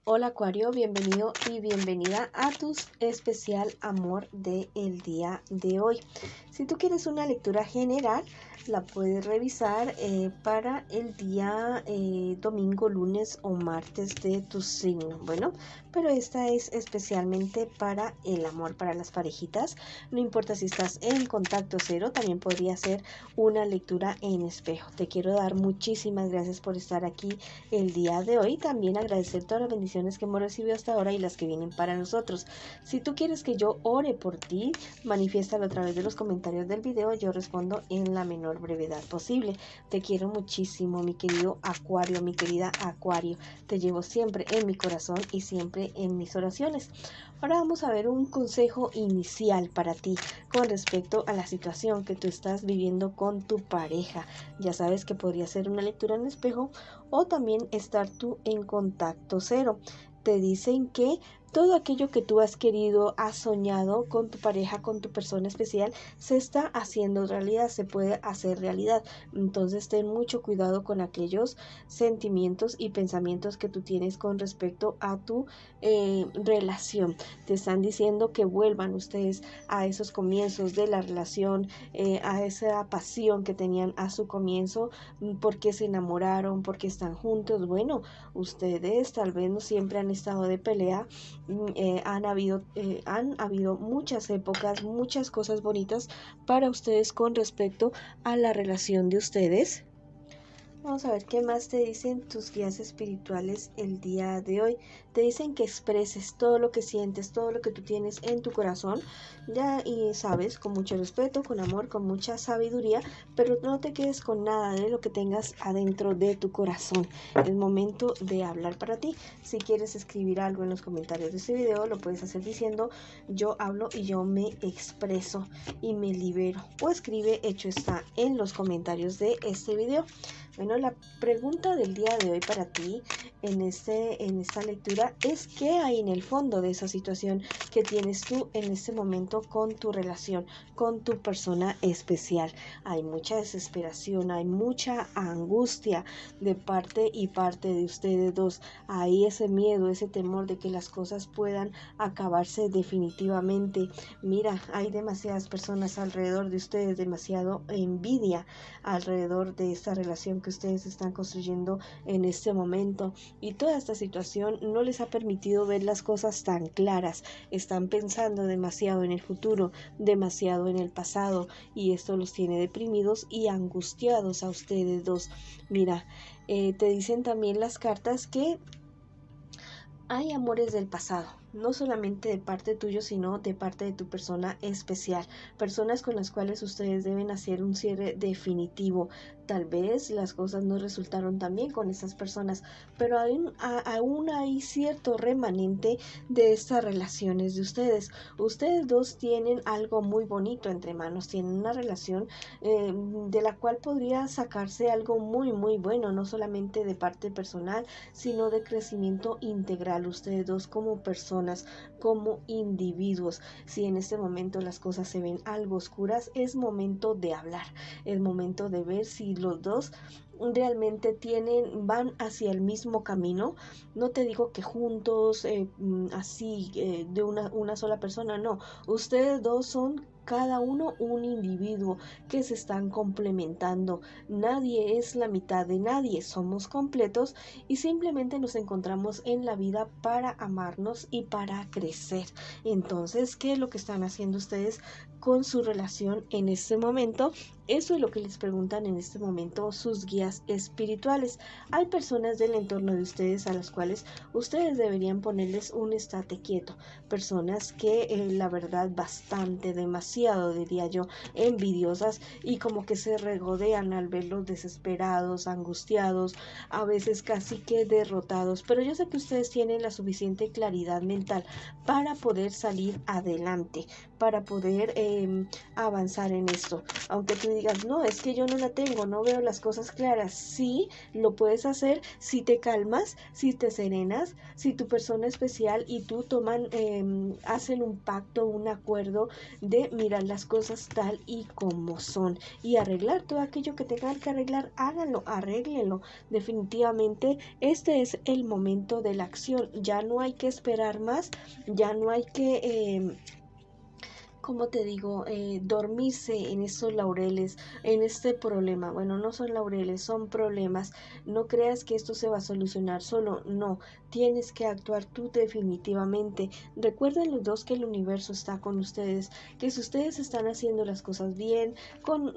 Hola Acuario, bienvenido y bienvenida a tu especial amor del día de hoy. Si tú quieres una lectura general, la puedes revisar para el día domingo, lunes o martes de tu signo. Bueno, pero esta es especialmente para el amor, para las parejitas. No importa si estás en contacto cero, también podría ser una lectura en espejo. Te quiero dar muchísimas gracias por estar aquí el día de hoy. También agradecer todas las bendiciones que hemos recibido hasta ahora y las que vienen para nosotros. Si tú quieres que yo ore por ti, manifiéstalo a través de los comentarios del video. Yo respondo en la menor brevedad posible. Te quiero muchísimo, mi querido Acuario, mi querida Acuario. Te llevo siempre en mi corazón y siempre en mis oraciones. Ahora vamos a ver un consejo inicial para ti con respecto a la situación que tú estás viviendo con tu pareja. Ya sabes que podría ser una lectura en espejo o también estar tú en contacto cero. Te dicen que todo aquello que tú has querido, has soñado con tu pareja, con tu persona especial, se está haciendo realidad, se puede hacer realidad. Entonces ten mucho cuidado con aquellos sentimientos y pensamientos que tú tienes con respecto a tu relación. Te están diciendo que vuelvan ustedes a esos comienzos de la relación, a esa pasión que tenían a su comienzo, porque se enamoraron, porque están juntos. Bueno, ustedes tal vez no siempre han estado de pelea. Han habido muchas épocas, muchas cosas bonitas para ustedes con respecto a la relación de ustedes. Vamos a ver qué más te dicen tus guías espirituales el día de hoy. Te dicen que expreses todo lo que sientes, todo lo que tú tienes en tu corazón, ya y sabes, con mucho respeto, con amor, con mucha sabiduría, pero no te quedes con nada de lo que tengas adentro de tu corazón. Es momento de hablar para ti. Si quieres escribir algo en los comentarios de este video, lo puedes hacer diciendo: yo hablo y yo me expreso y me libero. O escribe hecho está en los comentarios de este video. Bueno, la pregunta del día de hoy para ti en esta lectura es: ¿qué hay en el fondo de esa situación que tienes tú en este momento con tu relación, con tu persona especial? Hay mucha desesperación, hay mucha angustia de parte y parte de ustedes dos. Hay ese miedo, ese temor de que las cosas puedan acabarse definitivamente. Mira, hay demasiadas personas alrededor de ustedes, demasiado envidia alrededor de esta relación que ustedes están construyendo en este momento, y toda esta situación no les ha permitido ver las cosas tan claras. Están pensando demasiado en el futuro, demasiado en el pasado, y esto los tiene deprimidos y angustiados a ustedes dos. Mira, te dicen también las cartas que hay amores del pasado, no solamente de parte tuyo, sino de parte de tu persona especial, personas con las cuales ustedes deben hacer un cierre definitivo. Tal vez las cosas no resultaron tan bien con esas personas, pero aún hay cierto remanente de estas relaciones de ustedes. Ustedes dos tienen algo muy bonito entre manos, tienen una relación de la cual podría sacarse algo muy muy bueno, no solamente de parte personal, sino de crecimiento integral. Ustedes dos como personas, como individuos. Si en este momento las cosas se ven algo oscuras, es momento de hablar, es momento de ver si los dos realmente van hacia el mismo camino. No te digo que juntos, así, de una sola persona, no. Ustedes dos son cada uno un individuo que se están complementando. Nadie es la mitad de nadie, somos completos y simplemente nos encontramos en la vida para amarnos y para crecer. Entonces, ¿qué es lo que están haciendo ustedes con su relación en este momento? Eso es lo que les preguntan en este momento sus guías espirituales. Hay personas del entorno de ustedes a las cuales ustedes deberían ponerles un estate quieto. Personas que la verdad bastante, demasiado diría yo, envidiosas, y como que se regodean al verlos desesperados, angustiados, a veces casi que derrotados. Pero yo sé que ustedes tienen la suficiente claridad mental para poder salir adelante, para poder avanzar en esto. Aunque tú digas: no, es que yo no la tengo, no veo las cosas claras. Sí, lo puedes hacer si te calmas, si te serenas, si tu persona especial y tú hacen un pacto, un acuerdo de: mirar las cosas tal y como son y arreglar todo aquello que tengan que arreglar, háganlo, arréglenlo. Definitivamente este es el momento de la acción, ya no hay que esperar más, ya no hay que como te digo, dormirse en esos laureles, en este problema. Bueno, no son laureles, son problemas. No creas que esto se va a solucionar solo, no. Tienes que actuar tú definitivamente. Recuerden los dos que el universo está con ustedes, que si ustedes están haciendo las cosas bien, con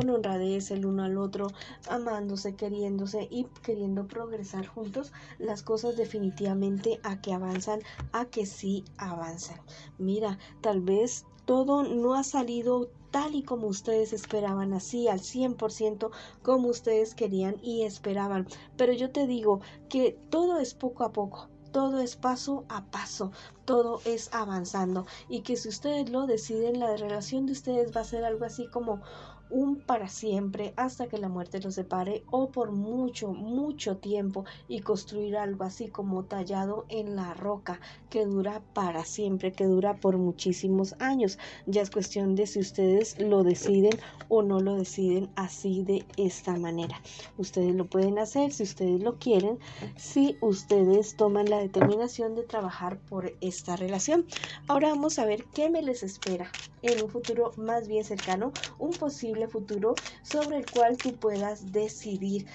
honradez el uno al otro, amándose, queriéndose y queriendo progresar juntos, las cosas definitivamente a que avanzan, a que sí avanzan. Mira, tal vez todo no ha salido tal y como ustedes esperaban, así al 100% como ustedes querían y esperaban. Pero yo te digo que todo es poco a poco. Todo es paso a paso, todo es avanzando y que si ustedes lo deciden, la relación de ustedes va a ser algo así como un para siempre hasta que la muerte los separe o por mucho, mucho tiempo y construir algo así como tallado en la roca que dura para siempre, que dura por muchísimos años. Ya es cuestión de si ustedes lo deciden o no lo deciden así de esta manera. Ustedes lo pueden hacer si ustedes lo quieren, si ustedes toman la determinación de trabajar por esta relación. Ahora vamos a ver qué me les espera en un futuro más bien cercano, un posible futuro sobre el cual tú puedas decidir,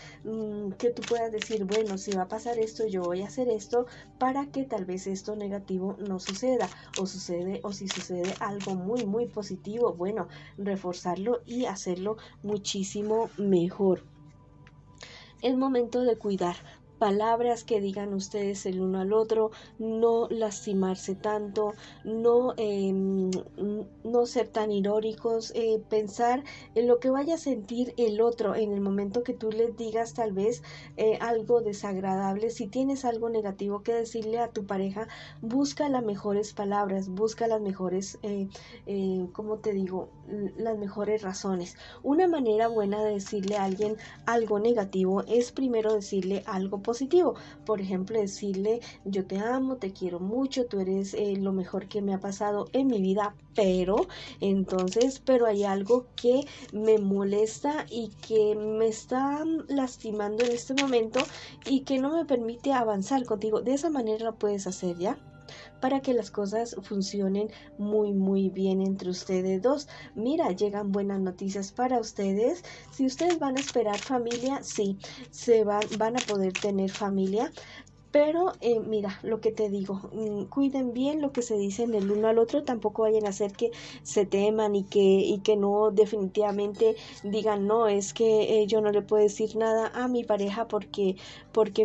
que tú puedas decir, bueno, si va a pasar esto, yo voy a hacer esto para que tal vez esto negativo no suceda, o sucede, o si sucede algo muy, muy positivo, bueno, reforzarlo y hacerlo muchísimo mejor. Es momento de cuidar. Palabras que digan ustedes el uno al otro, no lastimarse tanto, no ser tan irónicos, pensar en lo que vaya a sentir el otro en el momento que tú les digas tal vez algo desagradable. Si tienes algo negativo que decirle a tu pareja, busca las mejores palabras, busca las mejores, ¿cómo te digo? Las mejores razones. Una manera buena de decirle a alguien algo negativo es primero decirle algo positivo. Por ejemplo, decirle yo te amo, te quiero mucho, tú eres lo mejor que me ha pasado en mi vida, pero hay algo que me molesta y que me está lastimando en este momento y que no me permite avanzar contigo. De esa manera lo puedes hacer, ¿ya? Para que las cosas funcionen muy muy bien entre ustedes dos. Mira, llegan buenas noticias para ustedes. Si ustedes van a esperar familia, sí, van a poder tener familia. Pero mira, lo que te digo, cuiden bien lo que se dicen el uno al otro, tampoco vayan a hacer que se teman y que no definitivamente digan, no, es que yo no le puedo decir nada a mi pareja porque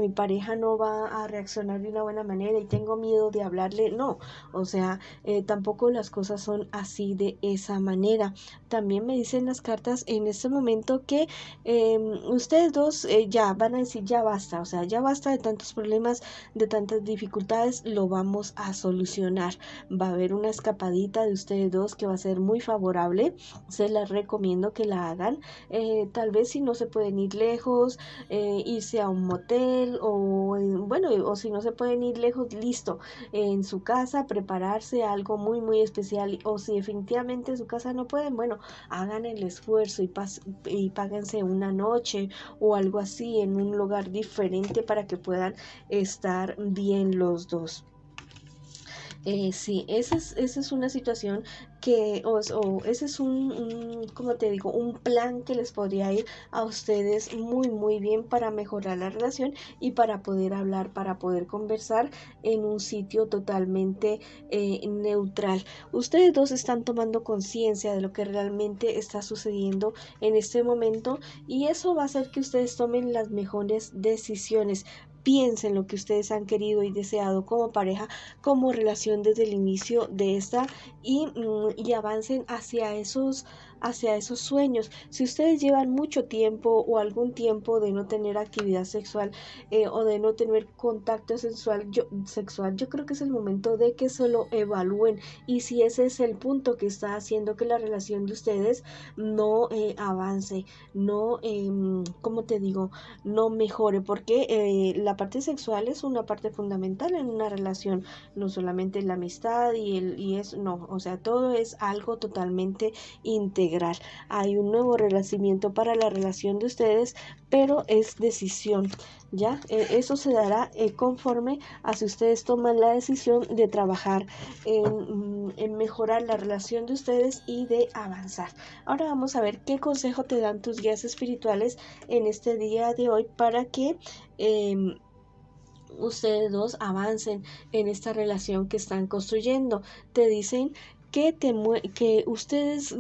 mi pareja no va a reaccionar de una buena manera y tengo miedo de hablarle, no, o sea, tampoco las cosas son así de esa manera. También me dicen las cartas en este momento que ustedes dos ya van a decir ya basta, o sea, ya basta de tantos problemas, de tantas dificultades, lo vamos a solucionar. Va a haber una escapadita de ustedes dos que va a ser muy favorable, se las recomiendo que la hagan. Tal vez si no se pueden ir lejos, irse a un motel bueno, o si no se pueden ir lejos, listo, en su casa prepararse algo muy muy especial, o si definitivamente en su casa no pueden, bueno, hagan el esfuerzo y páguense una noche o algo así en un lugar diferente para que puedan estar bien los dos. Sí, esa es una situación que, ese es como te digo, un plan que les podría ir a ustedes muy, muy bien para mejorar la relación y para poder hablar, para poder conversar en un sitio totalmente neutral. Ustedes dos están tomando conciencia de lo que realmente está sucediendo en este momento y eso va a hacer que ustedes tomen las mejores decisiones. Piensen lo que ustedes han querido y deseado como pareja, como relación desde el inicio de esta y avancen hacia esos sueños. Si ustedes llevan mucho tiempo o algún tiempo de no tener actividad sexual o de no tener contacto sexual, yo creo que es el momento de que se lo evalúen, y si ese es el punto que está haciendo que la relación de ustedes no avance, no, ¿cómo te digo? No mejore, porque la parte sexual es una parte fundamental en una relación, no solamente la amistad no, o sea, todo es algo totalmente integral. Hay un nuevo renacimiento para la relación de ustedes, pero es decisión, ¿ya? Eso se dará conforme a si ustedes toman la decisión de trabajar en mejorar la relación de ustedes y de avanzar. Ahora vamos a ver qué consejo te dan tus guías espirituales en este día de hoy para que ustedes dos avancen en esta relación que están construyendo. Te dicen que ustedes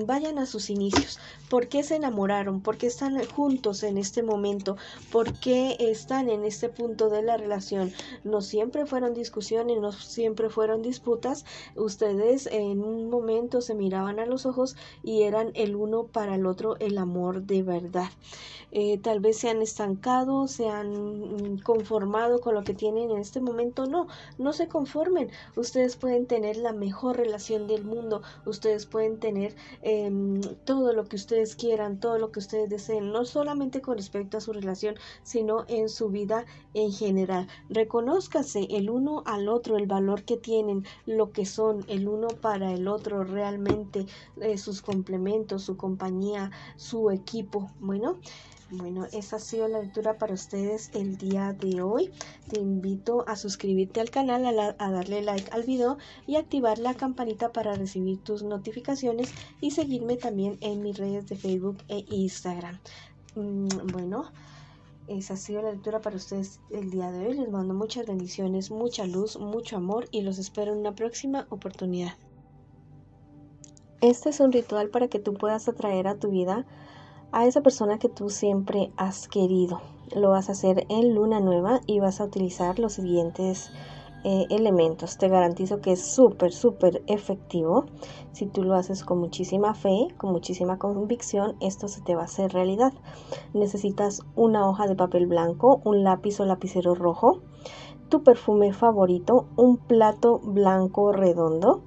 vayan a sus inicios. ¿Por qué se enamoraron? ¿Por qué están juntos en este momento? ¿Por qué están en este punto de la relación? No siempre fueron discusiones, no siempre fueron disputas. Ustedes en un momento se miraban a los ojos y eran el uno para el otro el amor de verdad. Tal vez se han estancado, se han conformado con lo que tienen en este momento. No, no se conformen. Ustedes pueden tener la mejor relación del mundo. Ustedes pueden tener todo lo que ustedes quieran, todo lo que ustedes deseen, no solamente con respecto a su relación, sino en su vida en general. Reconózcase el uno al otro, el valor que tienen, lo que son el uno para el otro realmente, sus complementos, su compañía, su equipo. Bueno, esa ha sido la lectura para ustedes el día de hoy. Te invito a suscribirte al canal, a darle like al video y activar la campanita para recibir tus notificaciones, y seguirme también en mis redes de Facebook e Instagram. Bueno, esa ha sido la lectura para ustedes el día de hoy. Les mando muchas bendiciones, mucha luz, mucho amor, y los espero en una próxima oportunidad. Este es un ritual para que tú puedas atraer a tu vida a esa persona que tú siempre has querido. Lo vas a hacer en luna nueva y vas a utilizar los siguientes elementos. Te garantizo que es súper efectivo. Si tú lo haces con muchísima fe, con muchísima convicción, esto se te va a hacer realidad. Necesitas una hoja de papel blanco, un lápiz o lapicero rojo, tu perfume favorito, un plato blanco redondo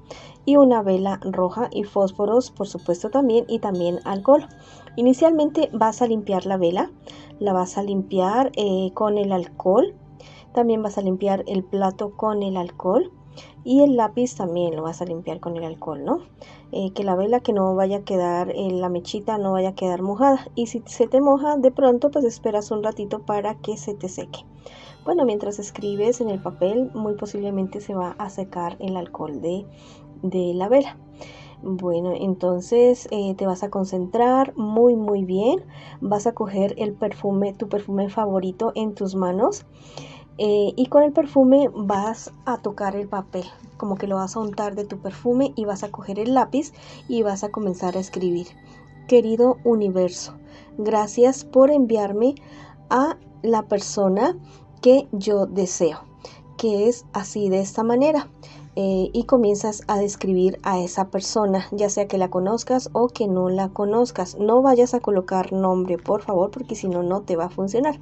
y una vela roja, y fósforos por supuesto también, y también alcohol. Inicialmente vas a limpiar la vela, la vas a limpiar con el alcohol, también vas a limpiar el plato con el alcohol, y el lápiz también lo vas a limpiar con el alcohol, ¿no? Que la vela que no vaya a quedar, la mechita no vaya a quedar mojada, y si se te moja de pronto, pues esperas un ratito para que se te seque. Bueno, mientras escribes en el papel, muy posiblemente se va a secar el alcohol de la vela. Bueno, entonces te vas a concentrar muy bien. Vas a coger tu perfume favorito en tus manos, y con el perfume vas a tocar el papel, como que lo vas a untar de tu perfume, y vas a coger el lápiz y vas a comenzar a escribir: querido universo, gracias por enviarme a la persona que yo deseo, que es así, de esta manera. Y comienzas a describir a esa persona, ya sea que la conozcas o que no la conozcas. No vayas a colocar nombre, por favor, porque si no, no te va a funcionar.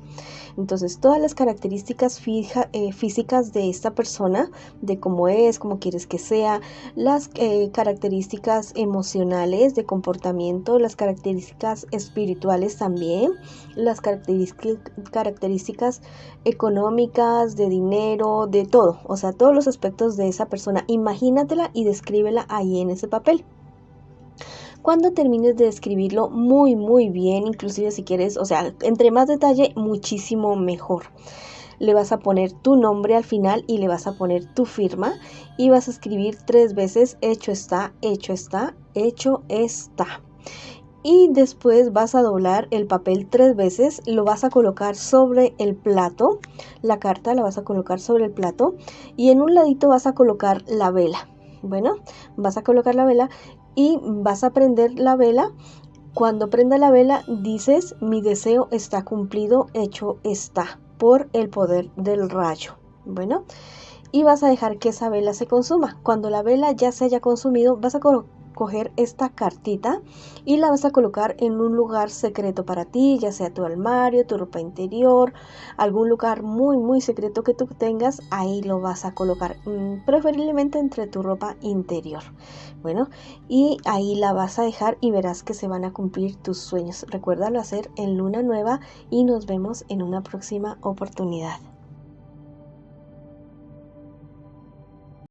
Entonces, todas las características físicas de esta persona, de cómo es, cómo quieres que sea, las características emocionales de comportamiento, las características espirituales también, las características económicas, de dinero, de todo, o sea, todos los aspectos de esa persona. Imagínatela y descríbela ahí en ese papel. Cuando termines de escribirlo muy bien, inclusive si quieres, o sea, entre más detalle, muchísimo mejor. Le vas a poner tu nombre al final y le vas a poner tu firma, y vas a escribir 3 veces: hecho está, hecho está, hecho está. Y después vas a doblar el papel 3 veces, lo vas a colocar sobre el plato, la carta la vas a colocar sobre el plato, y en un ladito vas a colocar la vela. Bueno, vas a colocar la vela y vas a prender la vela. Cuando prenda la vela dices: mi deseo está cumplido, hecho está, por el poder del rayo. Bueno, y vas a dejar que esa vela se consuma. Cuando la vela ya se haya consumido, vas a coger esta cartita y la vas a colocar en un lugar secreto para ti, ya sea tu armario, tu ropa interior, algún lugar muy secreto que tú tengas. Ahí lo vas a colocar, preferiblemente entre tu ropa interior. Bueno, y ahí la vas a dejar y verás que se van a cumplir tus sueños. Recuérdalo hacer en luna nueva y nos vemos en una próxima oportunidad.